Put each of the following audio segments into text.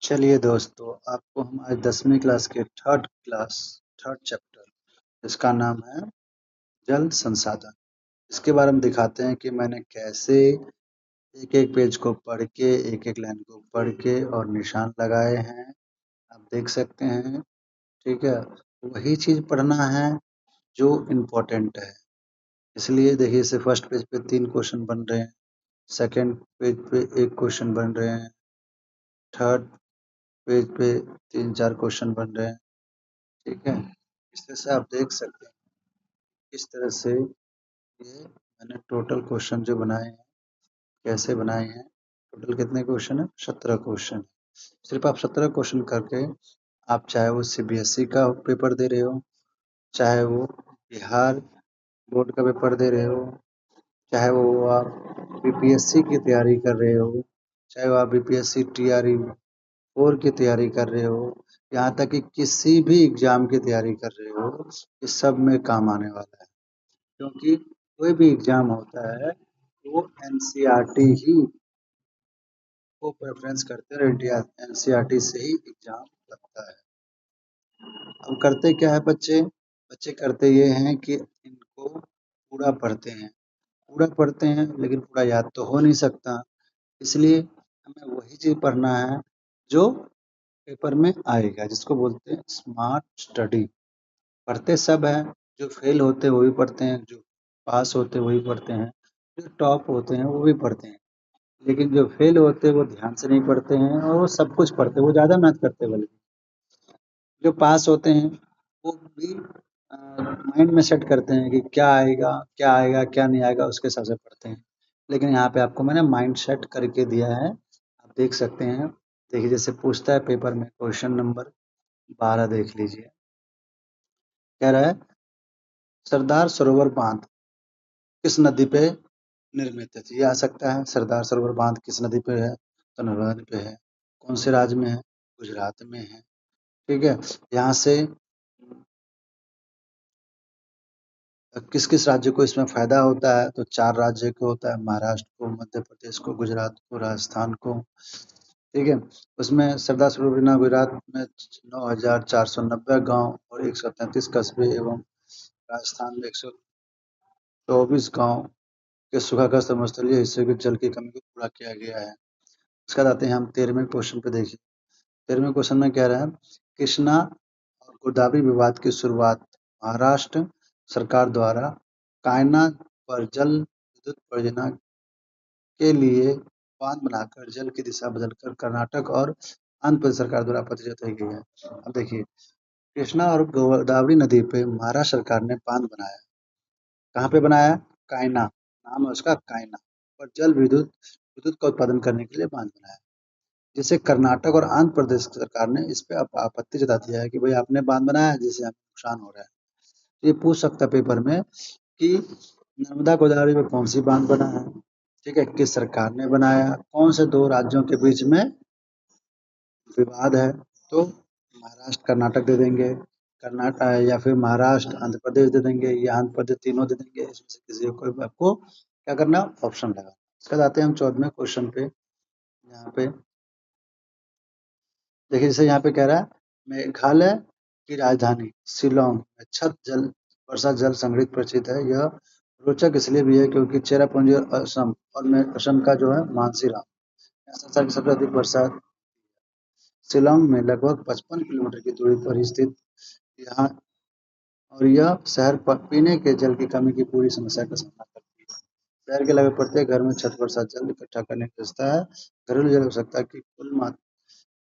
चलिए दोस्तों, आपको हम आज 10वीं क्लास के थर्ड चैप्टर, इसका नाम है जल संसाधन। इसके बारे में दिखाते हैं कि मैंने कैसे एक एक पेज को पढ़ के, एक एक लाइन को पढ़ के और निशान लगाए हैं। आप देख सकते हैं। ठीक है, वही चीज़ पढ़ना है जो इम्पोर्टेंट है। इसलिए देखिए, इसे फर्स्ट पेज पे 3 क्वेश्चन बन रहे हैं, सेकंड पेज पे 1 क्वेश्चन बन रहे हैं, थर्ड पेज पे 3-4 क्वेश्चन बन रहे हैं। ठीक है, इस तरह से आप देख सकते हैं किस तरह से ये मैंने टोटल क्वेश्चन जो बनाए हैं, कैसे बनाए हैं। टोटल कितने क्वेश्चन है? 17 क्वेश्चन। सिर्फ आप 17 क्वेश्चन करके, आप चाहे वो सीबीएसई का पेपर दे रहे हो, चाहे वो बिहार बोर्ड का पेपर दे रहे हो, चाहे वो आप बीपीएससी की तैयारी कर रहे हो, चाहे वो आप बीपीएससी टीआरई 4 की तैयारी कर रहे हो, यहाँ तक कि किसी भी एग्जाम की तैयारी कर रहे हो, इस सब में काम आने वाला है। क्योंकि कोई भी एग्जाम होता है वो एनसीईआरटी ही को प्रेफरेंस करते हैं, इंडिया एनसीईआरटी से ही एग्जाम लगता है। अब करते क्या है बच्चे? बच्चे करते ये हैं कि इनको पूरा पढ़ते हैं लेकिन पूरा याद तो हो नहीं सकता। इसलिए हमें वही चीज़ पढ़ना है जो पेपर में आएगा, जिसको बोलते हैं स्मार्ट स्टडी। पढ़ते सब हैं, जो फेल होते हैं वो भी पढ़ते हैं, जो पास होते हैं वही पढ़ते हैं, जो टॉप होते हैं वो भी पढ़ते हैं। लेकिन जो फेल होते हैं वो ध्यान से नहीं पढ़ते हैं और वो सब कुछ पढ़ते हैं, वो ज़्यादा मेहनत करते हैं। बल्कि जो पास होते हैं वो भी माइंड में सेट करते हैं कि क्या आएगा क्या नहीं आएगा, उसके हिसाब से पढ़ते हैं। लेकिन यहाँ पे आपको मैंने माइंड सेट करके दिया है, आप देख सकते हैं। देखिए, जैसे पूछता है पेपर में, क्वेश्चन नंबर 12 देख लीजिए। कह रहा है सरदार सरोवर बांध किस नदी पे निर्मित है? तो ये आ सकता है, सरदार सरोवर बांध किस नदी पे है? तो नर्मदा नदी पे है। कौन से राज्य में है? गुजरात में है। ठीक है, यहाँ से किस किस राज्य को इसमें फायदा होता है? तो 4 राज्य को होता है, महाराष्ट्र को, मध्य प्रदेश को, गुजरात को, राजस्थान को। ठीक है, उसमें सरदार सरोवर योजना गुजरात में 9,490 गांव और 133 कस्बे एवं राजस्थान में 124 गांव के सूखाग्रस्त मरुस्थलीय हिस्से के जल की कमी को पूरा किया गया है। इसके बाद आते हैं हम 13वें क्वेश्चन पे। देखिए, 13वें क्वेश्चन में कह रहा है कृष्णा और गोदावरी विवाद की शुरुआत महाराष्ट्र सरकार द्वारा कायना पर जल विद्युत परियोजना के लिए बांध बनाकर जल की दिशा बदलकर कर्नाटक और आंध्र प्रदेश सरकार द्वारा आपत्ति जताई गई है। अब देखिए, कृष्णा और गोदावरी नदी पे महाराष्ट्र सरकार ने बांध बनाया। कहाँ पे बनाया? कायना, नाम है उसका कायना। और जल विद्युत विद्युत का उत्पादन करने के लिए बांध बनाया, जिसे कर्नाटक और आंध्र प्रदेश सरकार ने इस पे आपत्ति जता दिया है कि भाई आपने बांध बनाया है जिससे हमें नुकसान हो रहा है। ये पूछ सकता है पेपर में कि नर्मदा गोदावरी में कौन सी बांध बना है? ठीक है, किस सरकार ने बनाया? कौन से 2 राज्यों के बीच में विवाद है? तो महाराष्ट्र कर्नाटक दे देंगे, कर्नाटक या फिर महाराष्ट्र आंध्र प्रदेश दे देंगे, या आंध्र प्रदेश, तीनों दे देंगे। इसमें से किसी को आपको क्या करना है? ऑप्शन लगाना। इसके बाद आते हैं हम 14वें क्वेश्चन पे। यहाँ पे देखिए, जैसे यहाँ पे कह रहा है मेघालय की राजधानी शिलोंग में छत जल वर्षा जल संग्रहित प्रचित है। यह रोचक इसलिए भी है क्योंकि चेरापूंजी और असम और में असम का जो है मानसीराम, यहाँ संसार की सबसे अधिक वर्षा। शिलोंग में लगभग 55 किलोमीटर की दूरी पर स्थित यहाँ, और यह शहर पीने के जल की कमी की पूरी समस्या का सामना करती है। शहर के लगभग प्रत्येक घर में छत वर्षा जल इकट्ठा करने की व्यवस्था है। घरेलू जल आवश्यकता की कुल मात्रा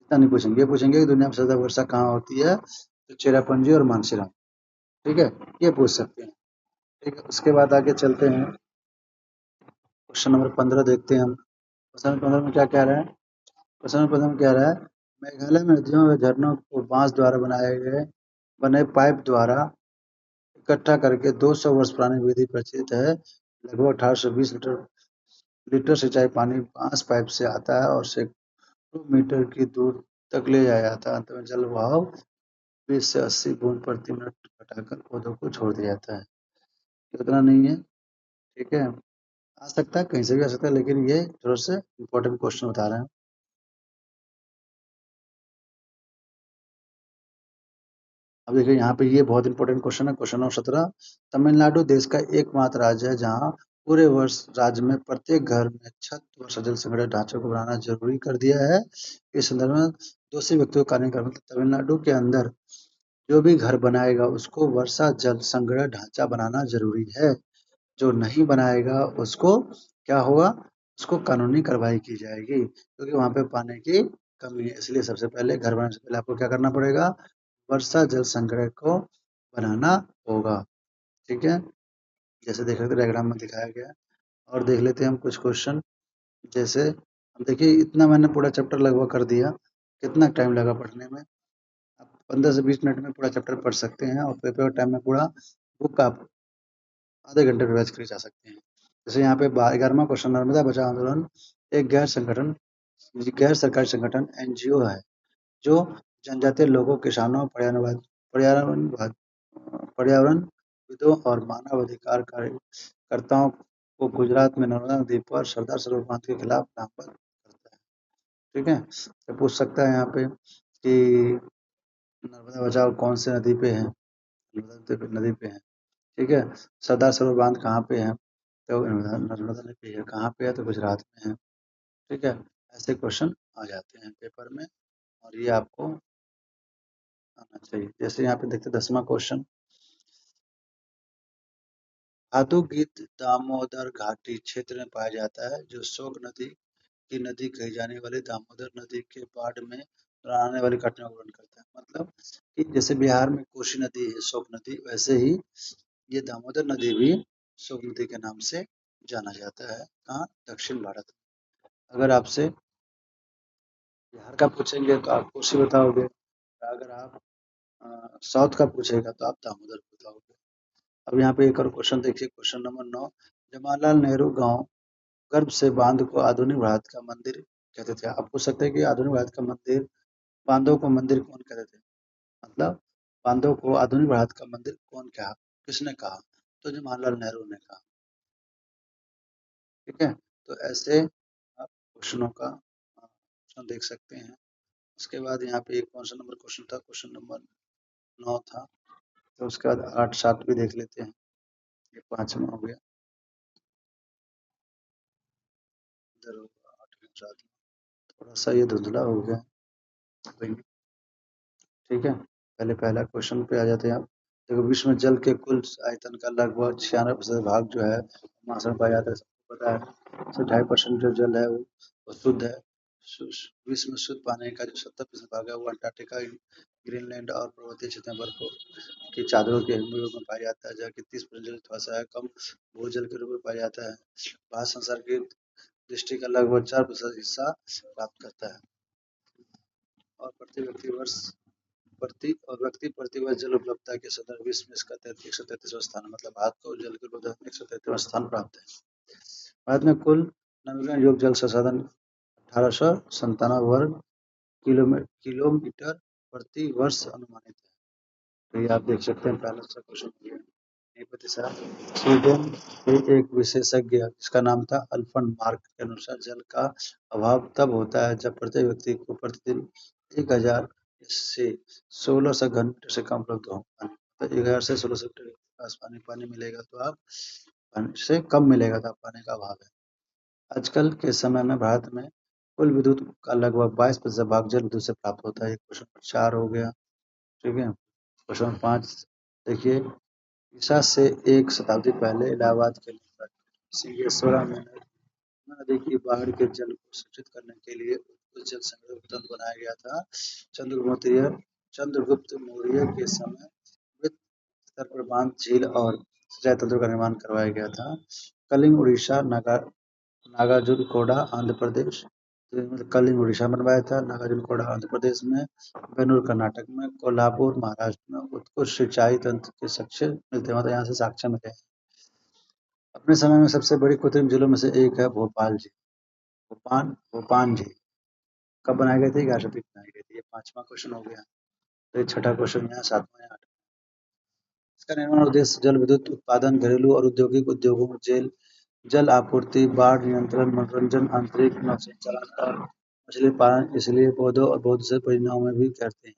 इतना नहीं पूछेंगे, ये पूछेंगे कि दुनिया में सबसे ज्यादा वर्षा कहाँ होती है? तो चेरापूंजी और मानसीराम। ठीक है, ये पूछ सकते हैं। ठीक है, उसके बाद आगे चलते हैं, क्वेश्चन नंबर 15 देखते हैं हम। क्वेश्चन नंबर 15 में क्या कह रहा है? क्वेश्चन नंबर 15 में कह रहा है मेघालय में नदियों व झरनों को बांस द्वारा बनाए गए बने पाइप द्वारा इकट्ठा करके 200 वर्ष पुरानी विधि प्रचलित है। लगभग 1820 लीटर लीटर सिंचाई पानी बांस पाइप से आता है और सैकड़ों मीटर की दूर तक ले जाया जाता है। अंत में जल बहाव 20 से 80 बूंद प्रति मिनट घटाकर पौधों को छोड़ दिया जाता है। उतना नहीं है। ठीक है, आ सकता है, कहीं से भी आ सकता है, लेकिन ये थोड़ा सा इंपॉर्टेंट क्वेश्चन बता रहे हैं। अब देखिए यहाँ पे ये बहुत इंपॉर्टेंट क्वेश्चन है, क्वेश्चन नंबर 17। तमिलनाडु देश का एकमात्र राज्य है जहाँ पूरे वर्ष राज्य में प्रत्येक घर में छत वर्षा जल संग्रह ढांचे को बनाना जरूरी कर दिया है। इस संदर्भ में दूसरे व्यक्तियों को कार्य कर, मतलब तमिलनाडु के अंदर जो भी घर बनाएगा उसको वर्षा जल संग्रह ढांचा बनाना जरूरी है। जो नहीं बनाएगा उसको क्या होगा, उसको कानूनी कार्रवाई की जाएगी, क्योंकि वहां पे पानी की कमी है। इसलिए सबसे पहले घर बनाने से पहले आपको क्या करना पड़ेगा, वर्षा जल संग्रह को बनाना होगा। ठीक है, जैसे देख रहे थे डायग्राम में दिखाया गया है। और देख लेते हैं हम कुछ क्वेश्चन। जैसे अब देखिए इतना मैंने पूरा चैप्टर लगभग कर दिया, कितना टाइम लगा पढ़ने में, आप 15 से 20 मिनट में पूरा चैप्टर पढ़ सकते हैं, और पेपर टाइम में पूरा बुक आप आधे घंटे रिवाइज करे जा सकते हैं। जैसे यहाँ पे 11वां क्वेश्चन, नर्मदा बचाओ आंदोलन एक गैर सरकारी संगठन एनजीओ है जो जनजातीय लोगों, किसानों, पर्यावरणवाद पर्यावरणविदों और मानवाधिकार कार्यकर्ताओं को गुजरात में नर्मदा नदी पर सरदार सरोवर बांध के खिलाफ नामबंद करता है। ठीक है, तो पूछ सकता है यहाँ पे कि नर्मदा बचाओ कौन से नदी पे है, नदी पे है। ठीक है, सरदार सरोवर बांध कहाँ पे है, तो नर्मदा नदी पे है। कहाँ पे है, तो गुजरात में है। ठीक है, ऐसे क्वेश्चन आ जाते हैं पेपर में, और ये आपको आना चाहिए। जैसे यहाँ पे देखते हैं 10वां क्वेश्चन, धातु गीत दामोदर घाटी क्षेत्र में पाया जाता है जो शोक नदी की नदी कही जाने वाली दामोदर नदी के बाढ़ में आने वाली घटना का वर्णन करता है। मतलब कि जैसे बिहार में कोसी नदी है शोक नदी, वैसे ही ये दामोदर नदी भी शोक नदी के नाम से जाना जाता है। कहाँ, दक्षिण भारत में। अगर आपसे बिहार का पूछेंगे तो आप कोसी बताओगे, अगर आप साउथ का पूछेगा तो आप दामोदर बताओगे। अब यहाँ पे एक और क्वेश्चन देखिए, क्वेश्चन नंबर 9। जवाहरलाल नेहरू गांव गर्भ से बांध को आधुनिक भारत का मंदिर कहते थे। आप पूछ सकते हैं कि आधुनिक भारत का मंदिर, बांधों को मंदिर कौन कहते थे, मतलब बांधों को आधुनिक भारत का मंदिर कौन कहा, किसने कहा, तो जवाहरलाल नेहरू ने कहा। ठीक है, तो ऐसे आप क्वेश्चनों का ऑप्शन देख सकते हैं। उसके बाद यहाँ पे एक कौन सा नंबर क्वेश्चन था, क्वेश्चन नंबर 9 था। तो उसके बाद 8 7 भी देख लेते हैं। ये 5वां हो गया, इधर होगा 8वां 7वां, थोड़ा सा ये धुंधला हो गया। कोई नहीं। ठीक है, पहले पहला क्वेश्चन पे आ जाते हैं आप। देखो, विश्व में जल के कुल आयतन का लगभग 96% भाग जो है महासागर में पाया जाता है, सबको पता है। 2.5% जो जल है वो शुद्ध है। विश्व में शुद्ध पानी का जो 70% भाग है वो अंटार्कटिका, ग्रीनलैंड और पर्वतीय क्षेत्र में बर्फ की चादरों के हिमनगरों में पाया जाता है, जबकि 30% जल थोड़ा सा है कम भूजल के रूप में पाया जाता है। भारत संसार की दृष्टि का लगभग 4% हिस्सा प्राप्त करता है, और व्यक्ति प्रति वर्ष जल उपलब्धता के संदर्भ विश्व में इसका 133वां स्थान है। मतलब भारत को जल की उपलब्धता में 133वां स्थान प्राप्त है। भारत में कुल नवीकरण योग्य जल संसाधन 1897 वर्ग किलोमीटर प्रति वर्ष अनुमानित है। तो ये आप देख सकते हैं, पहला सा क्वेश्चन। स्वीडन के एक विशेषज्ञ जिसका नाम था अल्फ्रेड मार्क के अनुसार जल का अभाव तब होता है जब प्रत्येक व्यक्ति को प्रतिदिन 1000 से 1600 घन मीटर से कम उपलब्ध हो पानी। तो 1000 से 1600 मीटर के पास पानी मिलेगा तो आप पानी से कम मिलेगा तो आप पानी का अभाव है। आजकल के समय में भारत में कुल विद्युत का लगभग 22% भाग जल विद्युत से प्राप्त होता है। क्वेश्चन नंबर 4 हो गया। ठीक है, क्वेश्चन नंबर 5 देखिए, ईसा से एक शताब्दी पहले इलाहाबाद के निकट सिंहेश्वरा में नर्मदा नदी की बाढ़ के जल को संचित करने के लिए उत्कृष्ट जल संग्रह तंत्र बनाया गया था। चंद्रगुप्त मौर्य के समय विविध स्तर पर बांध, झील और सिंचाई तंत्रों का निर्माण करवाया गया था। कलिंग उड़ीसा, नागार्जुनकोंडा आंध्र प्रदेश, कलिंग उड़ीसा में बनवाया था, नागार्जुनकोंडा आंध्र प्रदेश में, बेंगलुरु कर्नाटक में, कोल्हापुर महाराष्ट्र में उत्कृष्ट सिंचाई तंत्र के साक्ष्य मिलते हैं, मतलब यहाँ से साक्ष्य मिले हैं। अपने समय में सबसे बड़ी कृत्रिम झीलों में से एक है भोपाल झील, भोपान झील। कब बनाई गई थी, 1100 बनाई गई थी। ये 5वां क्वेश्चन हो गया। तो ये 6ठा क्वेश्चन यहाँ, 7वां या 8वां। इसका निर्माण उद्देश्य जल विद्युत उत्पादन, घरेलू और औद्योगिक उद्योगों में जल आपूर्ति, बाढ़ नियंत्रण, मनोरंजन, अंतरिक्ष नौसंचालन और मछली पालन, इसलिए पौधों और बहुत से परियोजनाओं में भी करते हैं।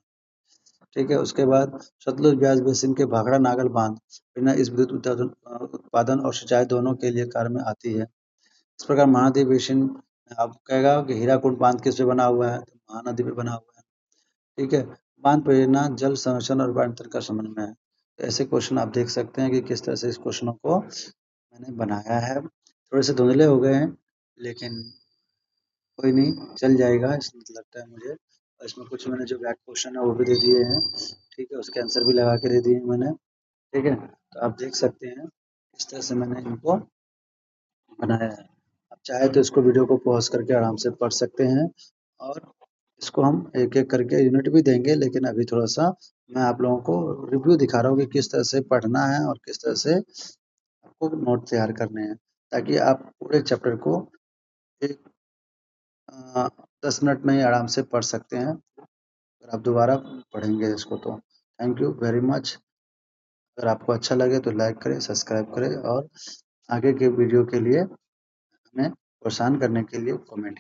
ठीक है। उसके बाद सतलुज ब्यास बेसिन के भाखड़ा नागल बांध बिना इस विद्युत उत्पादन और सिंचाई दोनों के लिए कार्य में आती है। इस प्रकार महानदी बेसिन आप कहेगा कि हीराकुंड बांध किस पे बना हुआ है, तो महानदी पे बना हुआ है। ठीक है। बांध परियोजना जल संरक्षण और वायुतंत्र का समन्वय है। तो ऐसे क्वेश्चन आप देख सकते हैं कि किस तरह से इस क्वेश्चनों को मैंने बनाया है। थोड़े से धुंधले हो गए हैं, लेकिन कोई नहीं, चल जाएगा ऐसा लगता है मुझे। और इसमें कुछ मैंने जो बैक क्वेश्चन है वो भी दे दिए हैं। ठीक है, उसके आंसर भी लगा के दे दिए हैं मैंने। ठीक है, तो आप देख सकते हैं इस तरह से मैंने इनको बनाया है। आप चाहे तो इसको वीडियो को पॉज करके आराम से पढ़ सकते हैं, और इसको हम एक एक करके यूनिट भी देंगे, लेकिन अभी थोड़ा सा मैं आप लोगों को रिव्यू दिखा रहा हूँ कि किस तरह से पढ़ना है और किस तरह से आपको नोट तैयार करने हैं, ताकि आप पूरे चैप्टर को एक 10 मिनट में ही आराम से पढ़ सकते हैं। अगर आप दोबारा पढ़ेंगे इसको तो। Thank you very much. अगर आपको अच्छा लगे तो लाइक करें, सब्सक्राइब करें, और आगे के वीडियो के लिए हमें प्रोत्साहन करने के लिए कमेंट